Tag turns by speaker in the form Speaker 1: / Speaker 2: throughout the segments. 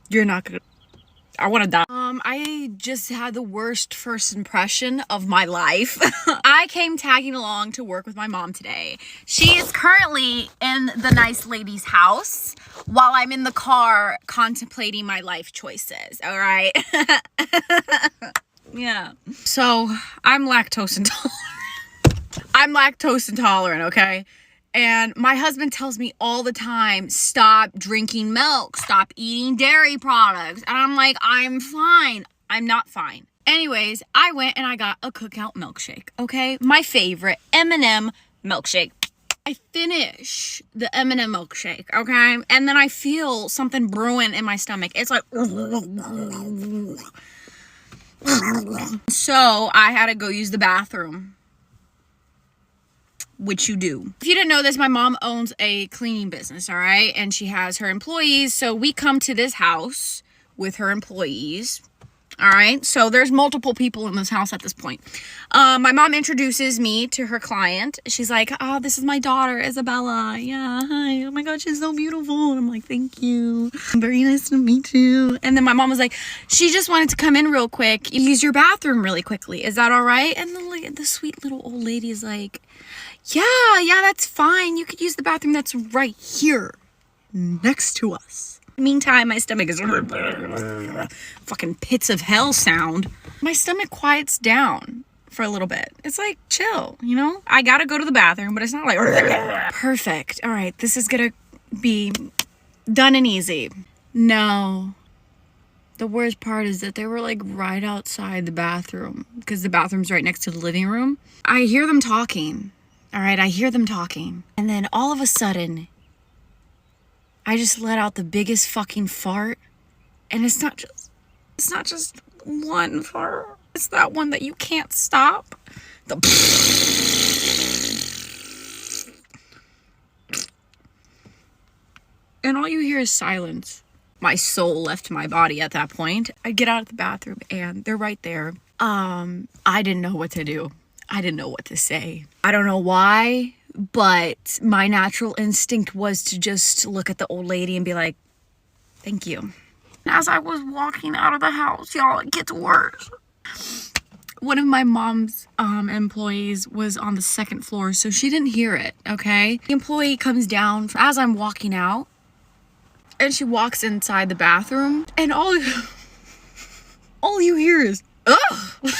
Speaker 1: You're not gonna. I want to die. I just had the worst first impression of my life. I came tagging along to work with my mom today. She is currently in the nice lady's house while I'm in the car contemplating my life choices. All right. Yeah. So I'm lactose intolerant. I'm lactose intolerant, okay? And my husband tells me all the time, stop drinking milk, stop eating dairy products. And I'm like, I'm fine. I'm not fine. Anyways, I went and I got a Cookout milkshake, okay? My favorite M&M milkshake. I finish the M&M milkshake, okay? And then I feel something brewing in my stomach. It's like... So I had to go use the bathroom. Which you do. If you didn't know this, my mom owns a cleaning business, all right? And she has her employees. So we come to this house with her employees, all right? So there's multiple people in this house at this point. My mom introduces me to her client. She's like, oh, this is my daughter, Isabella. Yeah, hi. Oh my God, she's so beautiful. And I'm like, thank you. Very nice to meet you. And then my mom was like, she just wanted to come in real quick, use your bathroom really quickly. Is that all right? And the sweet little old lady is like, yeah, that's fine. You could use the bathroom that's right here next to us. Meantime, my stomach is fucking pits of hell sound. My stomach quiets down for a little bit. It's like, chill, you know? I gotta go to the bathroom, but it's not like perfect. All right, this is gonna be done and easy. No. The worst part is that they were like right outside the bathroom because the bathroom's right next to the living room. I hear them talking. All right, I hear them talking. And then all of a sudden, I just let out the biggest fucking fart. And it's not just one fart. It's that one that you can't stop. And all you hear is silence. My soul left my body at that point. I get out of the bathroom and they're right there. I didn't know what to do. I didn't know what to say. I don't know why, but my natural instinct was to just look at the old lady and be like, thank you. As I was walking out of the house, y'all, it gets worse. One of my mom's employees was on the second floor, so she didn't hear it, okay? The employee comes down as I'm walking out, and she walks inside the bathroom, and all you hear is, ugh!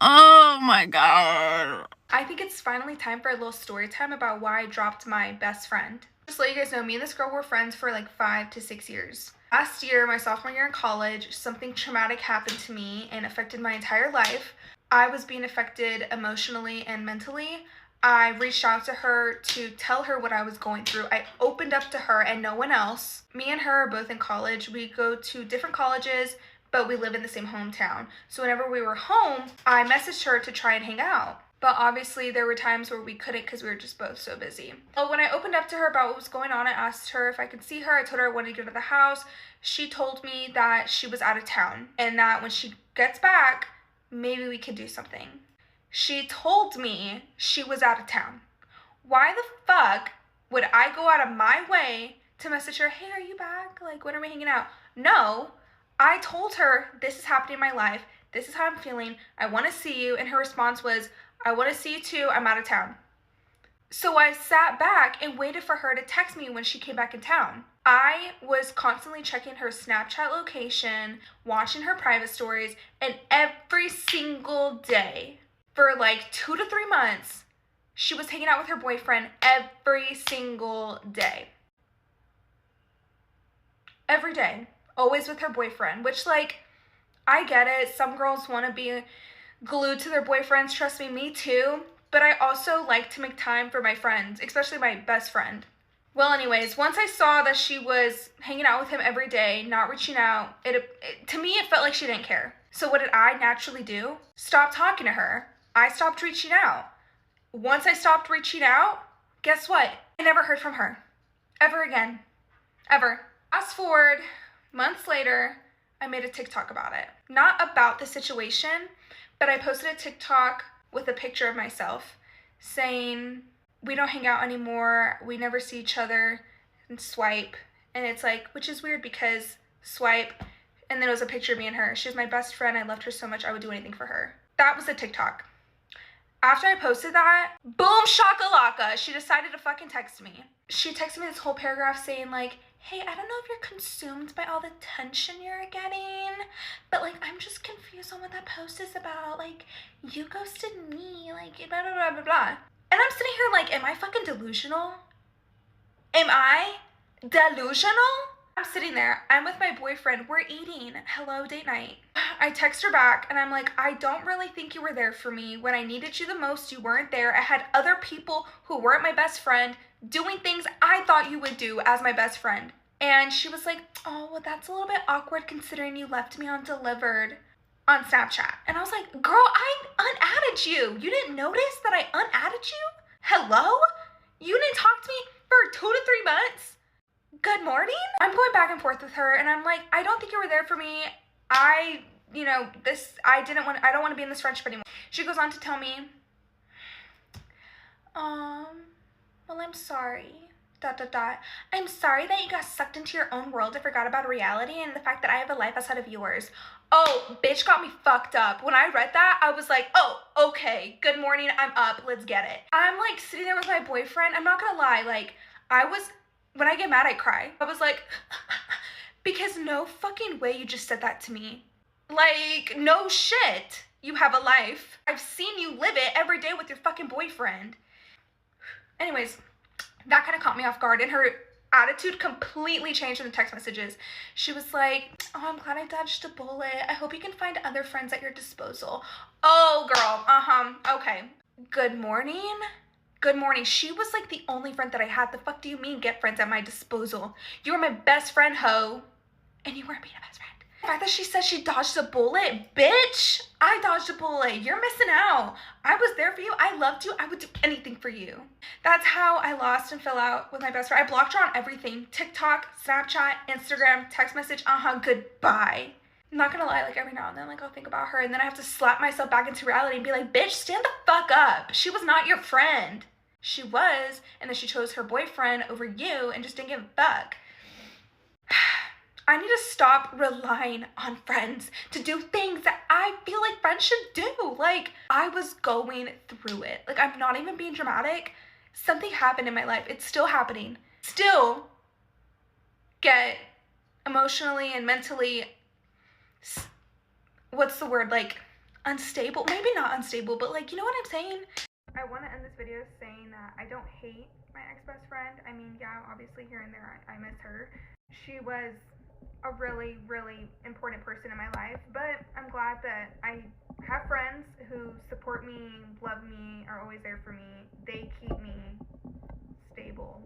Speaker 1: Oh my God.
Speaker 2: I think it's finally time for a little story time about why I dropped my best friend. Just to let you guys know, me and this girl were friends for like 5 to 6 years. Last year, my sophomore year in college, something traumatic happened to me and affected my entire life. I was being affected emotionally and mentally. I reached out to her to tell her what I was going through. I opened up to her and no one else. Me and her are both in college. We go to different colleges, but we live in the same hometown. So whenever we were home, I messaged her to try and hang out. But obviously there were times where we couldn't because we were just both so busy. Well, when I opened up to her about what was going on, I asked her if I could see her. I told her I wanted to go to the house. She told me that she was out of town and that when she gets back, maybe we could do something. She told me she was out of town. Why the fuck would I go out of my way to message her, hey, are you back? Like, when are we hanging out? No. I told her, this is happening in my life. This is how I'm feeling. I want to see you. And her response was, I want to see you too. I'm out of town. So I sat back and waited for her to text me when she came back in town. I was constantly checking her Snapchat location, watching her private stories, and every single day for like 2 to 3 months, she was hanging out with her boyfriend every single day. Every day. Always with her boyfriend, which, like, I get it. Some girls want to be glued to their boyfriends. Trust me too. But I also like to make time for my friends, especially my best friend. Well, anyways, once I saw that she was hanging out with him every day, not reaching out, to me, it felt like she didn't care. So what did I naturally do? Stop talking to her. I stopped reaching out. Once I stopped reaching out, guess what? I never heard from her. Ever again. Ever. Fast forward, months later, I made a TikTok about it. Not about the situation, but I posted a TikTok with a picture of myself saying, we don't hang out anymore. We never see each other, and swipe. And it's like, which is weird because swipe, and then it was a picture of me and her. She was my best friend. I loved her so much. I would do anything for her. That was a TikTok. After I posted that, boom shakalaka, she decided to fucking text me. She texted me this whole paragraph saying like, hey, I don't know if you're consumed by all the attention you're getting, but like, I'm just confused on what that post is about. Like, you ghosted me, like, blah, blah, blah, blah, blah. And I'm sitting here like, am I fucking delusional? Am I delusional? I'm sitting there, I'm with my boyfriend, we're eating, hello, date night. I text her back and I'm like, I don't really think you were there for me. When I needed you the most, you weren't there. I had other people who weren't my best friend doing things I thought you would do as my best friend. And she was like, oh, well, that's a little bit awkward considering you left me undelivered on Snapchat. And I was like, girl, I unadded you. You didn't notice that I unadded you? Hello? You didn't talk to me for 2 to 3 months? Good morning? I'm going back and forth with her and I'm like, I don't think you were there for me. I don't want to be in this friendship anymore. She goes on to tell me, well, I'm sorry. ... I'm sorry that you got sucked into your own world and forgot about reality and the fact that I have a life outside of yours. Oh, bitch got me fucked up. When I read that, I was like, oh, okay. Good morning. I'm up. Let's get it. I'm like sitting there with my boyfriend. I'm not gonna lie. Like, when I get mad, I cry. I was like, because no fucking way you just said that to me. Like, no shit. You have a life. I've seen you live it every day with your fucking boyfriend. Anyways, that kind of caught me off guard, and her attitude completely changed in the text messages. She was like, oh, I'm glad I dodged a bullet. I hope you can find other friends at your disposal. Oh, girl. Okay. Good morning? Good morning. She was like the only friend that I had. The fuck do you mean get friends at my disposal? You were my best friend, hoe. And you weren't being a best friend. The fact that she said she dodged a bullet, bitch, I dodged a bullet. You're missing out. I was there for you. I loved you. I would do anything for you. That's how I lost and fell out with my best friend. I blocked her on everything. TikTok, Snapchat, Instagram, text message, goodbye. I'm not gonna lie, like every now and then, like I'll think about her and then I have to slap myself back into reality and be like, bitch, stand the fuck up. She was not your friend. She was, and then she chose her boyfriend over you and just didn't give a fuck. I need to stop relying on friends to do things that I feel like friends should do. Like, I was going through it. Like, I'm not even being dramatic. Something happened in my life. It's still happening. Still get emotionally and mentally, what's the word, like, unstable? Maybe not unstable, but like, you know what I'm saying? I want to end this video saying that I don't hate my ex-best friend. I mean, yeah, obviously here and there I miss her. She was a really, really important person in my life, but I'm glad that I have friends who support me, love me, are always there for me. They keep me stable.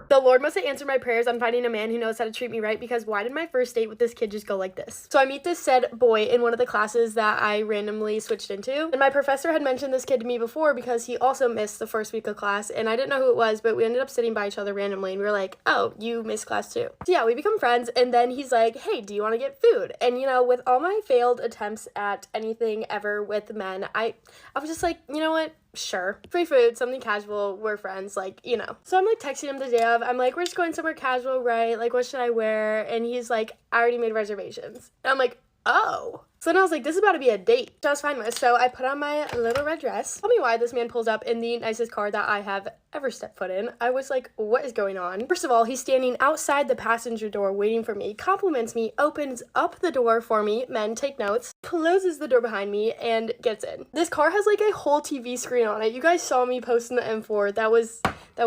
Speaker 3: The Lord must have answered my prayers on finding a man who knows how to treat me right, because why did my first date with this kid just go like this? So I meet this said boy in one of the classes that I randomly switched into, and my professor had mentioned this kid to me before because he also missed the first week of class, and I didn't know who it was, but we ended up sitting by each other randomly, and we were like, oh, you missed class too. So yeah, we become friends, and then he's like, hey, do you want to get food? And you know, with all my failed attempts at anything ever with men, I was just like, you know what? Sure. Free food, something casual, we're friends, like, you know. So I'm like texting him the day of, I'm like, we're just going somewhere casual, right? Like, what should I wear? And he's like, I already made reservations. And I'm like, oh. So then I was like, this is about to be a date. So I was fine with. So I put on my little red dress. Tell me why this man pulls up in the nicest car that I have ever stepped foot in. I was like, what is going on? First of all, he's standing outside the passenger door waiting for me, compliments me, opens up the door for me, men, take notes, closes the door behind me, and gets in. This car has like a whole TV screen on it. You guys saw me post in the M4. That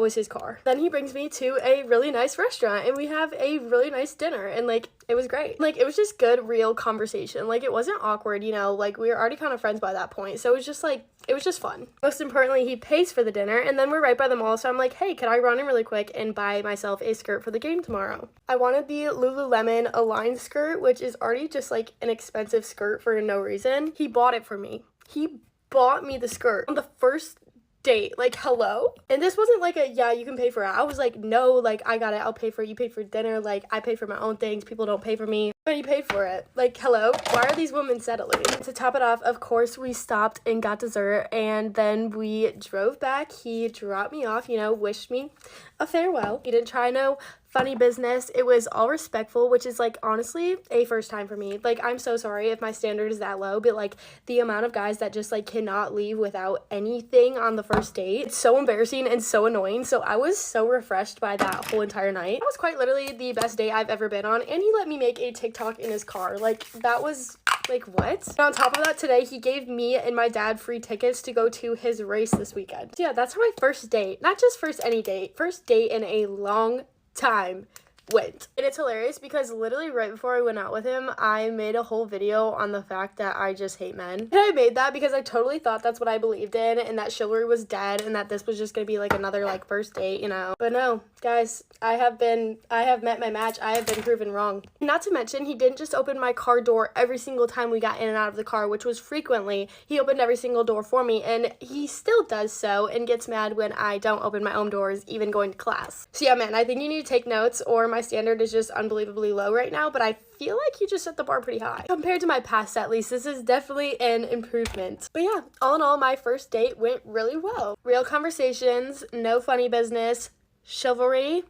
Speaker 3: was his car. Then he brings me to a really nice restaurant, and we have a really nice dinner, and like, it was great. Like, it was just good, real conversation. Like, it wasn't awkward, you know, like, we were already kind of friends by that point, so it was just like, it was just fun. Most importantly, he pays for the dinner, and then we're right by the mall, so I'm like, hey, can I run in really quick and buy myself a skirt for the game tomorrow? I wanted the Lululemon Align skirt, which is already just like an expensive skirt for no reason. He bought it for me. He bought me the skirt on the first date. Like, hello? And this wasn't like a, yeah, you can pay for it. I was like, no, like, I got it. I'll pay for it. You pay for dinner. Like, I pay for my own things. People don't pay for me. But he paid for it. Like, hello? Why are these women settling? To top it off, of course, we stopped and got dessert, and then we drove back. He dropped me off, wished me a farewell. He didn't try no funny business. It was all respectful, which is, like, honestly, a first time for me. Like, I'm so sorry if my standard is that low, but, like, the amount of guys that just, like, cannot leave without anything on the first date, it's so embarrassing and so annoying. So I was so refreshed by that whole entire night. It was quite literally the best date I've ever been on, and he let me make a TikTok in his car. Like, that was... like, what? And on top of that, today, he gave me and my dad free tickets to go to his race this weekend. So yeah, that's how my first date, not just first any date, first date in a long time went. And it's hilarious because literally right before I went out with him, I made a whole video on the fact that I just hate men. And I made that because I totally thought that's what I believed in, and that chivalry was dead, and that this was just gonna be like another like first date, But no, guys, I have met my match. I have been proven wrong. Not to mention, he didn't just open my car door every single time we got in and out of the car, which was frequently. He opened every single door for me, and he still does so and gets mad when I don't open my own doors, even going to class. So yeah, man, I think you need to take notes, or my standard is just unbelievably low right now, but I feel like you just set the bar pretty high. Compared to my past, at least, this is definitely an improvement. But yeah, all in all, my first date went really well. Real conversations, no funny business, chivalry.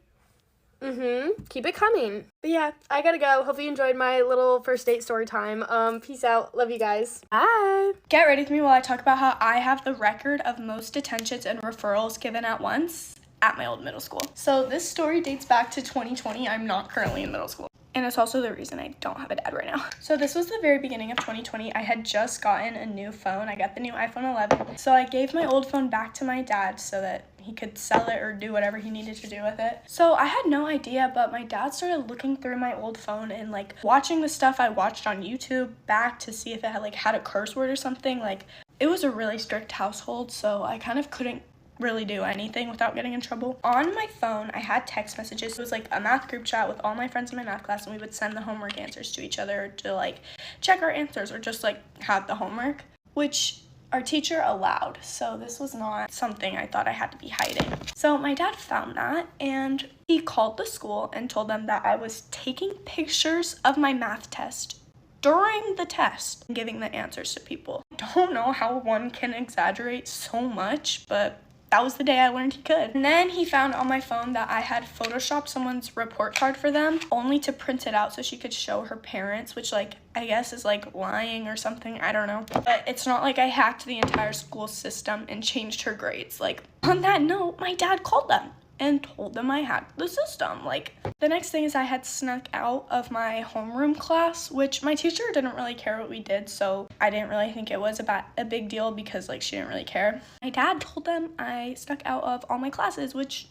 Speaker 3: Keep it coming. But yeah, I gotta go. Hope you enjoyed my little first date story time. Peace out. Love you guys. Bye.
Speaker 4: Get ready with me while I talk about how I have the record of most detentions and referrals given at once at my old middle school. So this story dates back to 2020. I'm not currently in middle school. And it's also the reason I don't have a dad right now. So this was the very beginning of 2020. I had just gotten a new phone. I got the new iPhone 11. So I gave my old phone back to my dad so that he could sell it or do whatever he needed to do with it. So I had no idea, but my dad started looking through my old phone and like watching the stuff I watched on YouTube back to see if it had a curse word or something. Like, it was a really strict household, so I kind of couldn't really do anything without getting in trouble. On my phone, I had text messages. It was like a math group chat with all my friends in my math class, and we would send the homework answers to each other to like check our answers or just like have the homework, which our teacher allowed. So this was not something I thought I had to be hiding. So my dad found that, and he called the school and told them that I was taking pictures of my math test during the test and giving the answers to people. I don't know how one can exaggerate so much, but that was the day I learned he could. And then he found on my phone that I had photoshopped someone's report card for them only to print it out so she could show her parents, which like I guess is like lying or something. I don't know. But it's not like I hacked the entire school system and changed her grades. Like, on that note, my dad called them and told them I hacked the system. Like, the next thing is I had snuck out of my homeroom class, which my teacher didn't really care what we did, so I didn't really think it was a big deal because like she didn't really care. My dad told them I snuck out of all my classes, which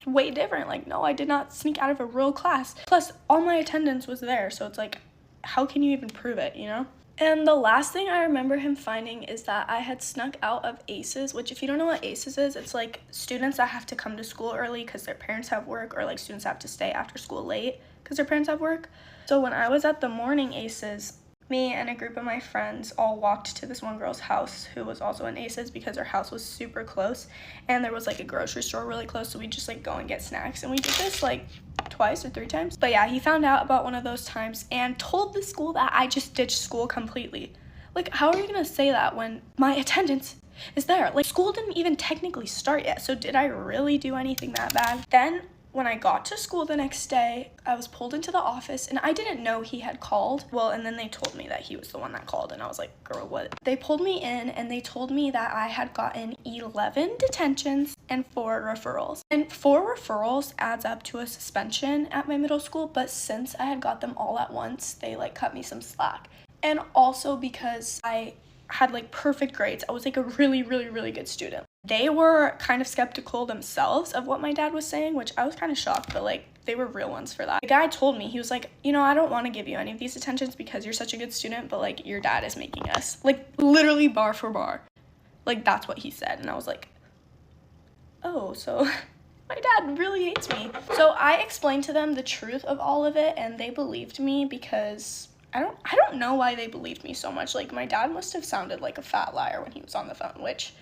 Speaker 4: way different. Like, no, I did not sneak out of a real class. Plus, all my attendance was there, so it's like, how can you even prove it, And the last thing I remember him finding is that I had snuck out of ACEs, which if you don't know what ACEs is, it's like students that have to come to school early because their parents have work, or like students have to stay after school late because their parents have work. So when I was at the morning ACEs, me and a group of my friends all walked to this one girl's house who was also in ACEs because her house was super close and there was like a grocery store really close, so we just like go and get snacks, and we did this like twice or 3 times. But yeah, he found out about one of those times and told the school that I just ditched school completely. Like, how are you gonna say that when my attendance is there? Like, school didn't even technically start yet, so did I really do anything that bad? Then when I got to school the next day, I was pulled into the office and I didn't know he had called. Well, and then they told me that he was the one that called, and I was like, girl, what? They pulled me in and they told me that I had gotten 11 detentions and 4 referrals. And 4 referrals adds up to a suspension at my middle school, but since I had got them all at once, they like cut me some slack. And also because I had like perfect grades. I was like a really, really, really good student. They were kind of skeptical themselves of what my dad was saying, which I was kind of shocked, but like they were real ones for that. The guy told me, he was like, I don't want to give you any of these attentions because you're such a good student, but like your dad is making us. Like literally bar for bar. Like that's what he said. And I was like, oh, so my dad really hates me. So I explained to them the truth of all of it and they believed me because I don't know why they believed me so much. Like my dad must have sounded like a fat liar when he was on the phone, which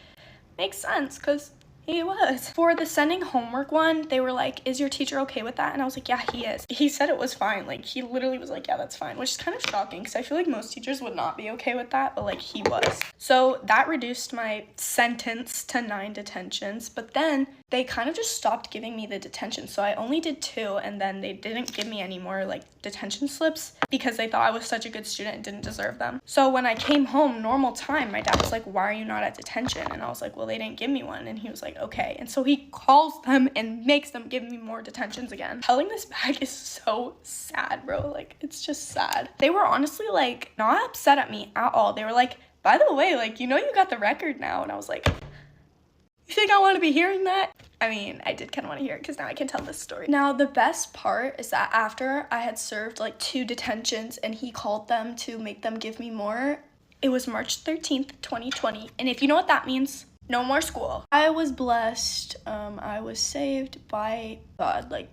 Speaker 4: makes sense because He was. For the sending homework one, they were like, is your teacher okay with that? And I was like, yeah, he is. He said it was fine. Like, he literally was like, yeah, that's fine, which is kind of shocking because I feel like most teachers would not be okay with that, but like he was. So that reduced my sentence to 9 detentions, but then they kind of just stopped giving me the detention. So I only did 2, and then they didn't give me any more like detention slips because they thought I was such a good student and didn't deserve them. So when I came home normal time, my dad was like, why are you not at detention? And I was like, well, they didn't give me one. And he was like, okay. And so he calls them and makes them give me more detentions again. Telling this back is so sad, bro. Like, it's just sad. They were honestly like not upset at me at all. They were like, by the way, like, you know, you got the record now. And I was like, you think I want to be hearing that? I mean, I did kind of want to hear it because now I can tell this story. Now, the best part is that after I had served like 2 detentions and he called them to make them give me more, it was March 13th, 2020. And if you know what that means, no more school. I was blessed. I was saved by God. Like,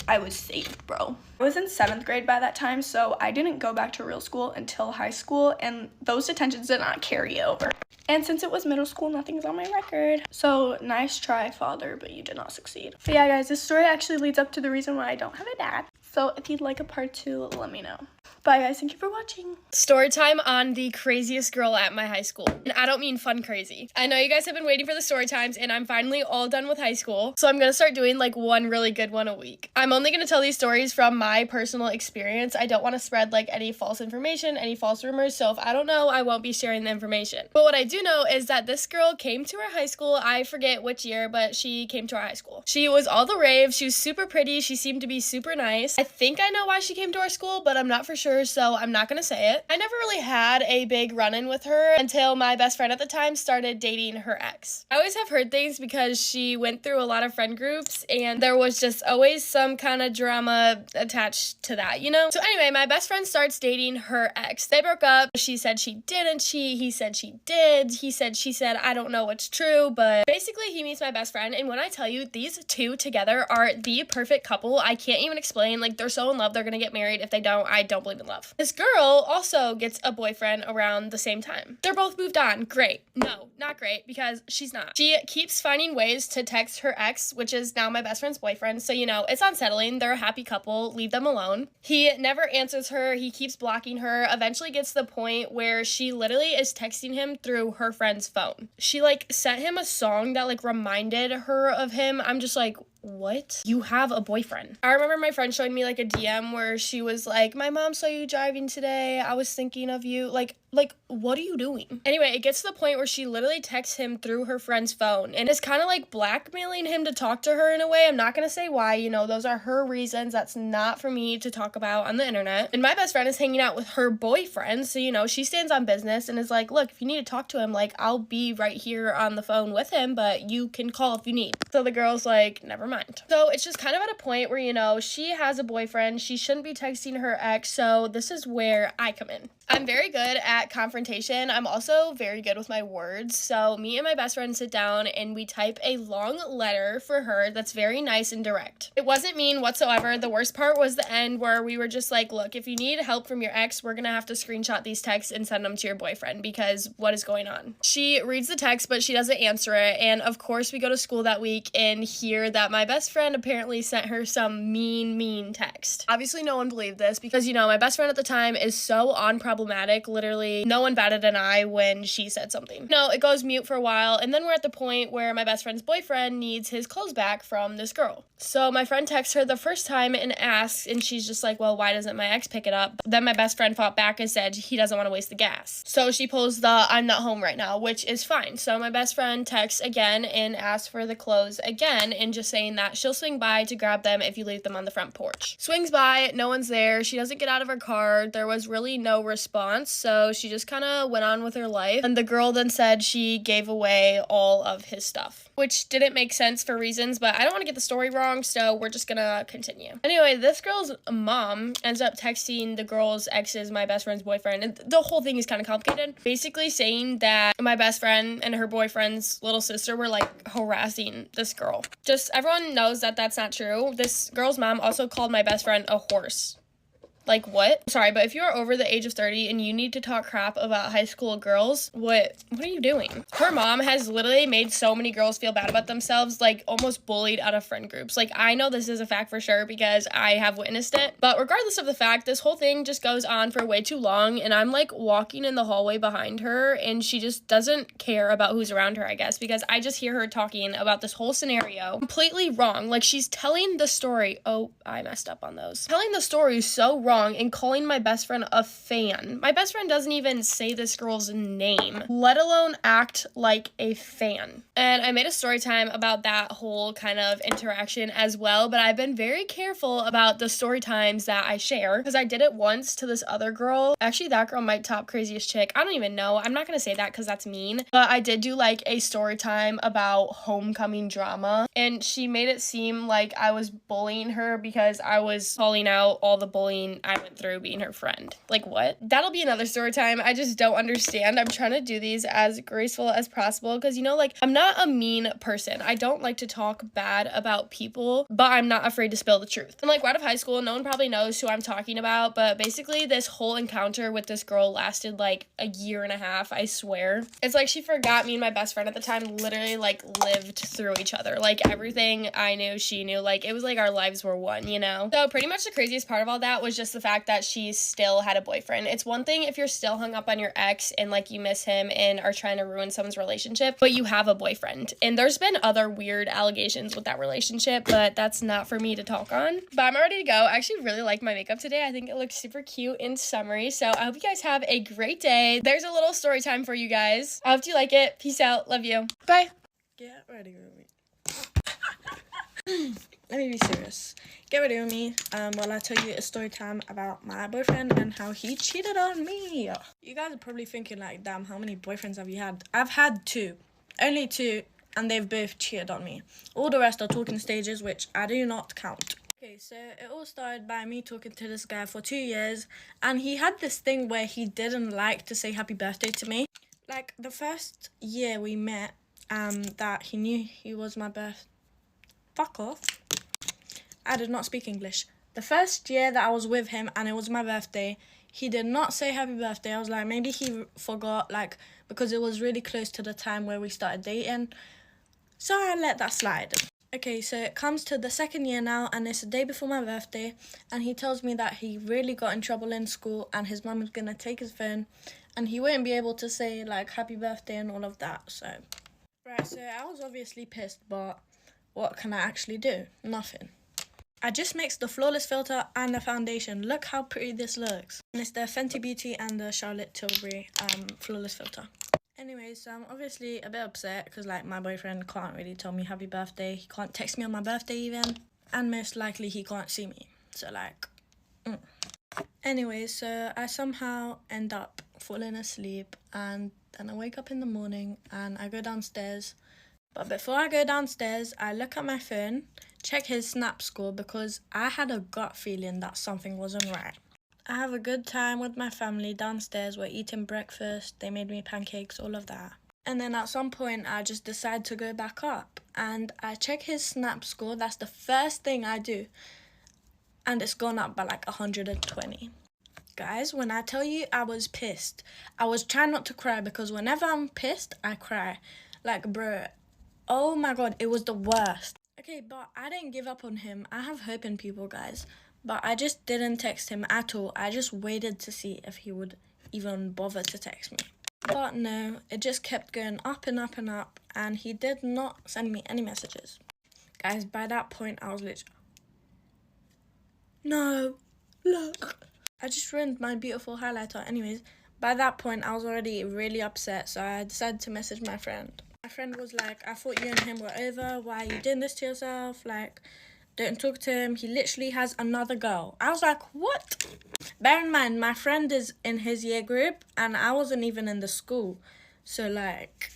Speaker 4: I was saved, bro. I was in 7th grade by that time, so I didn't go back to real school until high school, and those detentions did not carry over. And since it was middle school, nothing's on my record. So nice try, father, but you did not succeed. But yeah, guys, this story actually leads up to the reason why I don't have a dad. So if you'd like a part 2, let me know. Bye, guys. Thank you for watching.
Speaker 3: Story time on the craziest girl at my high school. And I don't mean fun crazy. I know you guys have been waiting for the story times, and I'm finally all done with high school. So I'm gonna start doing like one really good one a week. I'm only gonna tell these stories from my personal experience. I don't want to spread like any false information, any false rumors. So if I don't know, I won't be sharing the information. But what I do know is that this girl came to our high school. I forget which year, but she came to our high school. She was all the rave. She was super pretty. She seemed to be super nice. I think I know why she came to our school, but I'm not for sure, so I'm not gonna say it. I never really had a big run-in with her until my best friend at the time started dating her ex. I always have heard things because she went through a lot of friend groups, and there was just always some kind of drama attached to that, you know? So anyway, my best friend starts dating her ex. They broke up. She said she didn't cheat. He said she did. She said, I don't know what's true, but basically he meets my best friend, and when I tell you, these two together are the perfect couple. I can't even explain. Like, they're so in love. They're gonna get married. If they don't, I don't believe in love. This girl also gets a boyfriend around the same time. They're both moved on. Great. No, not great, because she's not. She keeps finding ways to text her ex, which is now my best friend's boyfriend, so you know, it's unsettling. They're a happy couple. Leave them alone. He never answers her. He keeps blocking her. Eventually gets to the point where she literally is texting him through her friend's phone. She like sent him a song that like reminded her of him. I'm just like, what? You have a boyfriend. I remember my friend showing me like a DM where she was like, my mom saw you driving today. I was thinking of you. Like, what are you doing? Anyway, it gets to the point where she literally texts him through her friend's phone and is kind of like blackmailing him to talk to her in a way. I'm not gonna say why, you know, those are her reasons. That's not for me to talk about on the internet. And my best friend is hanging out with her boyfriend, so you know, she stands on business and is like, look, if you need to talk to him, like, I'll be right here on the phone with him, but you can call if you need. So the girl's like, never mind. So it's just kind of at a point where, you know, she has a boyfriend. She shouldn't be texting her ex, so this is where I come in. I'm very good at confrontation. I'm also very good with my words. So me and my best friend sit down and we type a long letter for her that's very nice and direct. It wasn't mean whatsoever. The worst part was the end where we were just like, look, if you need help from your ex, we're gonna have to screenshot these texts and send them to your boyfriend because what is going on? She reads the text, but she doesn't answer it. And of course we go to school that week and hear that my best friend apparently sent her some mean text. Obviously no one believed this because, you know, my best friend at the time is so problematic. Literally, no one batted an eye when she said something. No, it goes mute for a while, and then we're at the point where my best friend's boyfriend needs his clothes back from this girl. So my friend texts her the first time and asks, and she's just like, well, why doesn't my ex pick it up? Then my best friend fought back and said he doesn't want to waste the gas. So she pulls the I'm not home right now, which is fine. So my best friend texts again and asks for the clothes again, and just saying that she'll swing by to grab them if you leave them on the front porch. Swings by, no one's there. She doesn't get out of her car. There was really no response, so she just kind of went on with her life. And the girl then said she gave away all of his stuff, which didn't make sense for reasons, but I don't want to get the story wrong, so we're just gonna continue. Anyway, this girl's mom ends up texting the girl's ex's, my best friend's boyfriend, and the whole thing is kind of complicated, basically saying that my best friend and her boyfriend's little sister were like harassing this girl. Just everyone knows that that's not true. This girl's mom also called my best friend a horse. Like, what? Sorry, but if you are over the age of 30 and you need to talk crap about high school girls, what are you doing? Her mom has literally made so many girls feel bad about themselves, like almost bullied out of friend groups. Like, I know this is a fact for sure because I have witnessed it, but regardless of the fact, this whole thing just goes on for way too long, and I'm like walking in the hallway behind her and she just doesn't care about who's around her, I guess, because I just hear her talking about this whole scenario completely wrong. Like, she's telling the story. Oh, I messed up on those. Telling the story so wrong and calling my best friend a fan. My best friend doesn't even say this girl's name, let alone act like a fan. And I made a story time about that whole kind of interaction as well, but I've been very careful about the story times that I share because I did it once to this other girl. Actually, that girl might top craziest chick. I don't even know. I'm not gonna say that because that's mean, but I did do like a story time about homecoming drama, and she made it seem like I was bullying her because I was calling out all the bullying I went through being her friend. Like, what? That'll be another story time. I just don't understand. I'm trying to do these as graceful as possible because, you know, like, I'm not a mean person. I don't like to talk bad about people, but I'm not afraid to spill the truth. And like, right out of high school, no one probably knows who I'm talking about, but basically this whole encounter with this girl lasted like a year and a half, I swear. It's like she forgot me and my best friend at the time literally like lived through each other. Like, everything I knew, she knew. Like, it was like our lives were one, you know? So pretty much the craziest part of all that was just the fact that she still had a boyfriend. It's one thing if you're still hung up on your ex and like you miss him and are trying to ruin someone's relationship, but you have a boyfriend. And there's been other weird allegations with that relationship, but that's not for me to talk on. But I'm ready to go. I actually really like my makeup today. I think it looks super cute and summery. So I hope you guys have a great day. There's a little story time for you guys. I hope you like it. Peace out. Love you. Bye.
Speaker 5: Get ready with me. Let me be serious. Get ready with me while I tell you a story time about my boyfriend and how he cheated on me. You guys are probably thinking like, damn, how many boyfriends have you had? I've had two. Only two, and they've both cheated on me. All the rest are talking stages, which I do not count. Okay, so it all started by me talking to this guy for 2 years, and he had this thing where he didn't like to say happy birthday to me. Like, the first year we met, that he knew he was my birth. Fuck off. I did not speak English. The first year that I was with him and it was my birthday, he did not say happy birthday. I was like, maybe he forgot, like, because it was really close to the time where we started dating. So I let that slide. Okay, so it comes to the second year now, and it's the day before my birthday, and he tells me that he really got in trouble in school and his mum is gonna take his phone and he wouldn't be able to say like happy birthday and all of that. So right, so I was obviously pissed, but what can I actually do? Nothing. I just mixed the Flawless filter and the foundation. Look how pretty this looks. And it's the Fenty Beauty and the Charlotte Tilbury Flawless filter. Anyways, so I'm obviously a bit upset because like my boyfriend can't really tell me happy birthday. He can't text me on my birthday even. And most likely he can't see me. So like, Anyways, so I somehow end up falling asleep, and then I wake up in the morning and I go downstairs. But before I go downstairs, I look at my phone, check his snap score because I had a gut feeling that something wasn't right. I have a good time with my family downstairs. We're eating breakfast, they made me pancakes, all of that. And then at some point, I just decide to go back up and I check his snap score. That's the first thing I do. And it's gone up by like 120. Guys, when I tell you I was pissed, I was trying not to cry because whenever I'm pissed, I cry. Like, bro, oh my god, it was the worst. Okay, but I didn't give up on him. I have hope in people, guys. But I just didn't text him at all. I just waited to see if he would even bother to text me. But no, it just kept going up and up and up. And he did not send me any messages. Guys, by that point, I was literally... No, look. I just ruined my beautiful highlighter. Anyways, by that point, I was already really upset. So I decided to message my friend. My friend was like, I thought you and him were over. Why are you doing this to yourself? Like, don't talk to him. He literally has another girl. I was like, what? Bear in mind, my friend is in his year group and I wasn't even in the school. So like,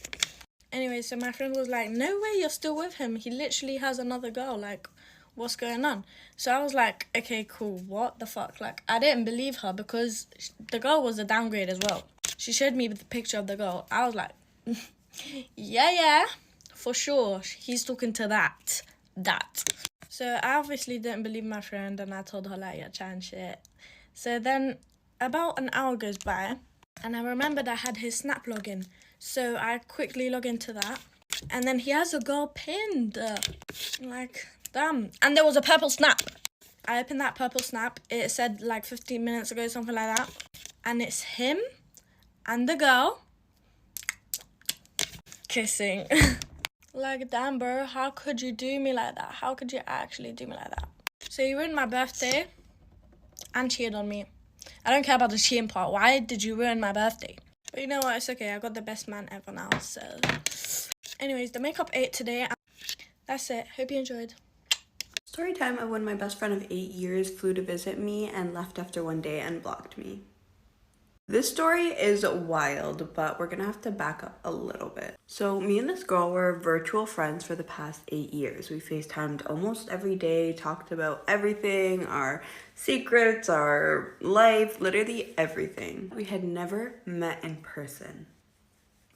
Speaker 5: anyway, so my friend was like, no way, you're still with him. He literally has another girl. Like, what's going on? So I was like, okay, cool. What the fuck? Like, I didn't believe her because the girl was a downgrade as well. She showed me the picture of the girl. I was like, yeah, for sure. He's talking to that. So I obviously didn't believe my friend and I told her like, you're chatting shit. So then about an hour goes by, and I remembered I had his Snap login. So I quickly log into that, and then he has a girl pinned. Like, damn. And there was a purple snap. I opened that purple snap. It said like 15 minutes ago, something like that. And it's him and the girl kissing. Like, damn, bro, how could you do me like that? How could you actually do me like that? So you ruined my birthday and cheated on me. I don't care about the cheating part. Why did you ruin my birthday? But you know what? It's okay. I got the best man ever now. So anyways, the makeup ate today. That's it. Hope you enjoyed.
Speaker 6: Story time of when my best friend of 8 years flew to visit me and left after one day and blocked me. This story is wild, but we're gonna have to back up a little bit. So me and this girl were virtual friends for the past 8 years. We FaceTimed almost every day, talked about everything, our secrets, our life, literally everything. We had never met in person.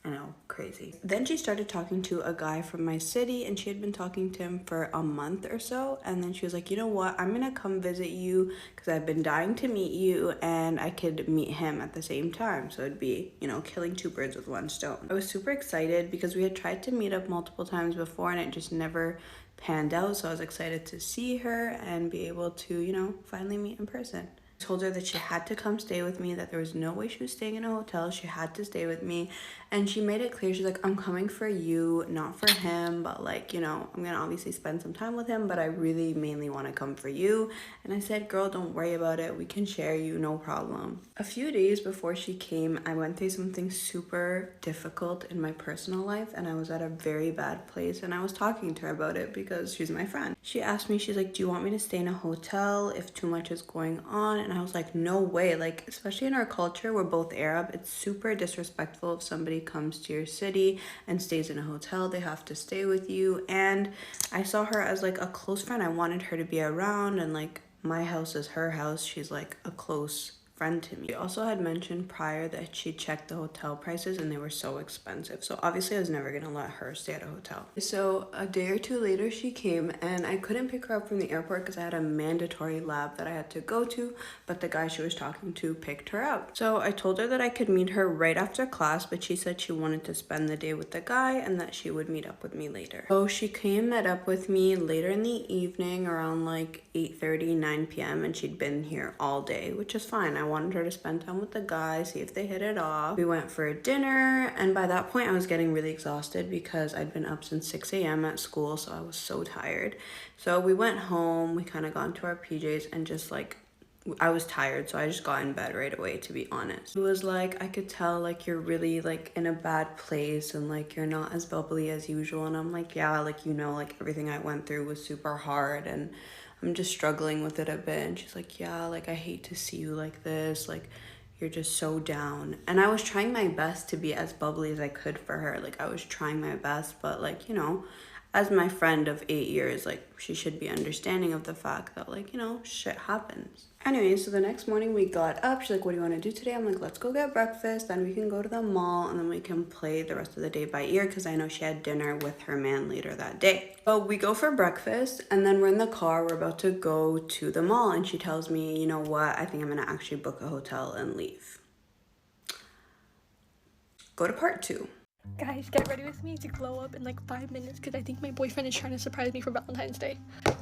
Speaker 6: I know, crazy. Then she started talking to a guy from my city, and she had been talking to him for a month or so. And then she was like, you know what, I'm gonna come visit you because I've been dying to meet you, and I could meet him at the same time. So it'd be, you know, killing two birds with one stone. I was super excited because we had tried to meet up multiple times before and it just never panned out. So I was excited to see her and be able to, you know, finally meet in person. I told her that she had to come stay with me, that there was no way she was staying in a hotel. She had to stay with me. And she made it clear, she's like, I'm coming for you, not for him, but like, you know, I'm gonna obviously spend some time with him, but I really mainly want to come for you. And I said, girl, don't worry about it. We can share you, no problem. A few days before she came, I went through something super difficult in my personal life, and I was at a very bad place, and I was talking to her about it because she's my friend. She asked me, she's like, do you want me to stay in a hotel if too much is going on? And I was like, no way. Like, especially in our culture, we're both Arab, it's super disrespectful if somebody comes to your city and stays in a hotel. They have to stay with you. And I saw her as like a close friend. I wanted her to be around, and like, my house is her house. She's like a close friend to me. She also had mentioned prior that she checked the hotel prices and they were so expensive. So obviously I was never gonna let her stay at a hotel. So a day or two later she came, and I couldn't pick her up from the airport because I had a mandatory lab that I had to go to, but the guy she was talking to picked her up. So I told her that I could meet her right after class, but she said she wanted to spend the day with the guy and that she would meet up with me later. So she came, met up with me later in the evening around like 8:30, 9 p.m. and she'd been here all day, which is fine. I wanted her to spend time with the guy, see if they hit it off. We went for dinner, and by that point I was getting really exhausted because I'd been up since 6 a.m. at school, so I was so tired. So we went home, we kind of got into our PJs, and just like, I was tired, so I just got in bed right away, to be honest. It was like, I could tell like you're really like in a bad place and like you're not as bubbly as usual. And I'm like, yeah, like, you know, like everything I went through was super hard and I'm just struggling with it a bit. And she's like, yeah, like I hate to see you like this, like you're just so down. And I was trying my best to be as bubbly as I could for her. Like I was trying my best, but like, you know, as my friend of 8 years, like she should be understanding of the fact that like, you know, shit happens. Anyway, so the next morning we got up. She's like, what do you want to do today? I'm like, let's go get breakfast, then we can go to the mall, and then we can play the rest of the day by ear, because I know she had dinner with her man later that day. So we go for breakfast, and then we're in the car, we're about to go to the mall, and she tells me, you know what, I think I'm gonna actually book a hotel and leave. Go to part 2.
Speaker 3: Guys, get ready with me to glow up in like 5 minutes because I think my boyfriend is trying to surprise me for Valentine's Day.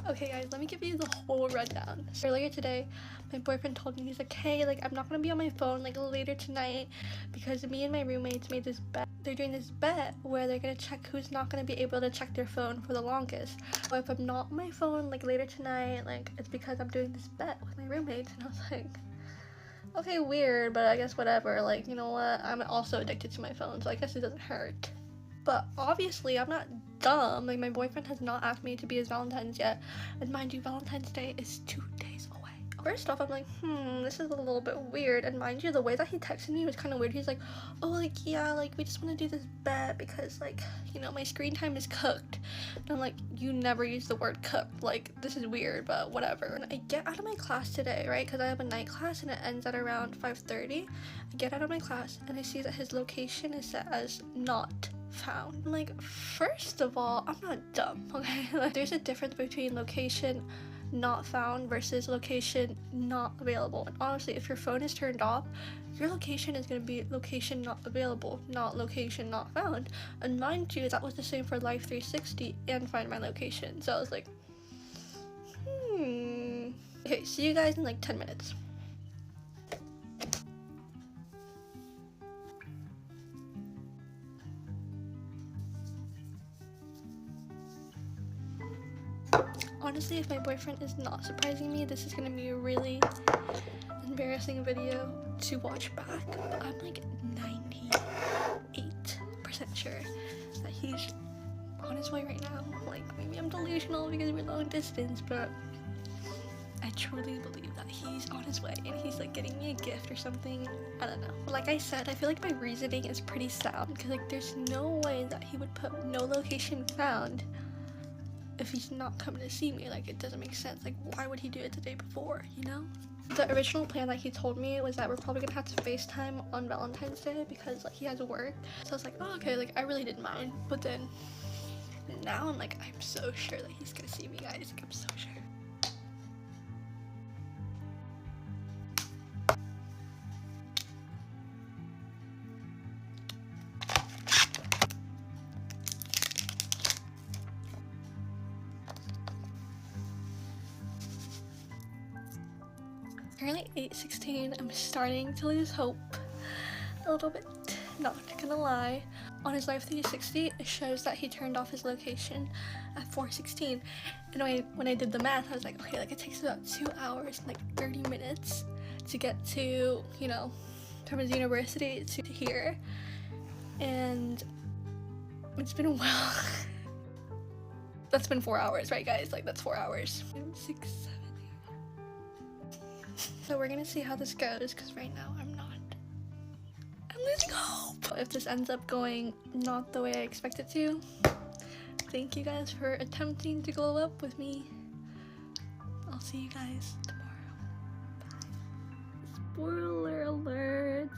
Speaker 3: Okay guys, let me give you the whole rundown. So earlier today, my boyfriend told me, he's like, hey, like I'm not gonna be on my phone like later tonight because me and my roommates made this bet. They're doing this bet where they're gonna check who's not gonna be able to check their phone for the longest. So if I'm not on my phone like later tonight, like it's because I'm doing this bet with my roommates. And I was like, okay, weird, but I guess whatever. Like, you know what? I'm also addicted to my phone, so I guess it doesn't hurt. But obviously, I'm not dumb. Like, my boyfriend has not asked me to be his Valentine's yet. And mind you, Valentine's Day is 2 days away. First off, I'm like, this is a little bit weird. And mind you, the way that he texted me was kind of weird. He's like, oh, like, yeah, like, we just want to do this bet because, like, you know, my screen time is cooked. And I'm like, you never use the word cooked. Like, this is weird, but whatever. And I get out of my class today, right? Because I have a night class and it ends at around 5:30. I get out of my class and I see that his location is set as not found. I'm like, first of all, I'm not dumb, okay? Like, there's a difference between location
Speaker 4: not found versus location not available. And honestly, if your phone is turned off, your location is going to be location not available, not location not found. And mind you, that was the same for Life 360 and Find My Location. So I was like, Okay, see you guys in like 10 minutes. Honestly, if my boyfriend is not surprising me, this is gonna be a really embarrassing video to watch back. But I'm like 98% sure that he's on his way right now. Like, maybe I'm delusional because we're long distance, but I truly believe that he's on his way and he's like getting me a gift or something. I don't know. Like I said, I feel like my reasoning is pretty sound because like there's no way that he would put no location found if he's not coming to see me. Like, it doesn't make sense. Like, why would he do it the day before, you know? The original plan that he told me was that we're probably gonna have to FaceTime on Valentine's Day because like he has work. So I was like, oh, okay, like I really didn't mind. But then now I'm like, I'm so sure that he's gonna see me, guys. Like, I'm so sure. Currently 8:16. I'm starting to lose hope a little bit, not gonna lie. On his Life 360, it shows that he turned off his location at 4:16. And when I did the math, I was like, okay, like it takes about 2 hours and like 30 minutes to get to, you know, from his university to here. And it's been a while. That's been 4 hours, right guys? Like that's 4 hours. 6, 7, 8. So we're gonna see how this goes because right now I'm losing hope. If this ends up going not the way I expect it to, thank you guys for attempting to glow up with me. I'll see you guys tomorrow. Bye. Spoiler alert.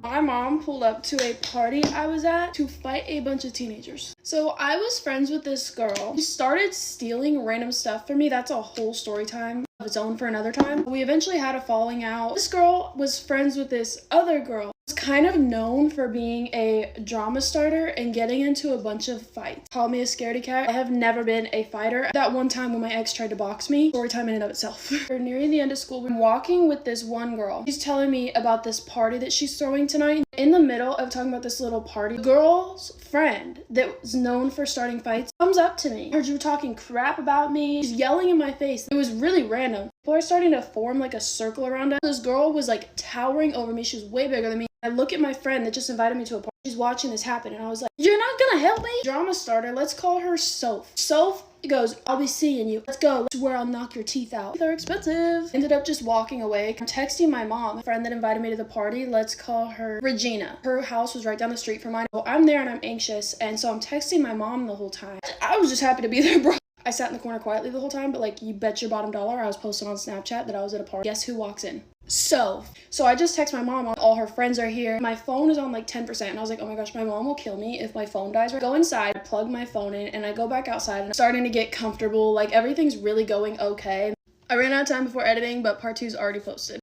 Speaker 3: My mom pulled up to a party I was at to fight a bunch of teenagers. So I was friends with this girl. She started stealing random stuff from me. That's a whole story time of its own for another time. We eventually had a falling out. This girl was friends with this other girl. Was kind of known for being a drama starter and getting into a bunch of fights. Call me a scaredy cat. I have never been a fighter. That one time when my ex tried to box me, story time in and of itself. We're nearing the end of school. I'm walking with this one girl. She's telling me about this party that she's throwing tonight. In the middle of talking about this little party, the girl's friend that was known for starting fights comes up to me. I heard you were talking crap about me. She's yelling in my face. It was really random. People are starting to form like a circle around us. This girl was like towering over me. She was way bigger than me. I look at my friend that just invited me to a party. She's watching this happen and I was like, you're not gonna help me? Drama starter, let's call her Soph. Soph goes, I'll be seeing you. Let's go. Let's where I'll knock your teeth out. They're expensive. Ended up just walking away. I'm texting my mom, a friend that invited me to the party. Let's call her Regina. Her house was right down the street from mine. So I'm there and I'm anxious. And so I'm texting my mom the whole time. I was just happy to be there, bro. I sat in the corner quietly the whole time, but like you bet your bottom dollar I was posting on Snapchat that I was at a party. Guess who walks in? So I just text my mom, all her friends are here. My phone is on like 10% and I was like, oh my gosh, my mom will kill me if my phone dies. I go inside, I plug my phone in and I go back outside and I'm starting to get comfortable. Like everything's really going okay. I ran out of time before editing, but part 2 is already posted.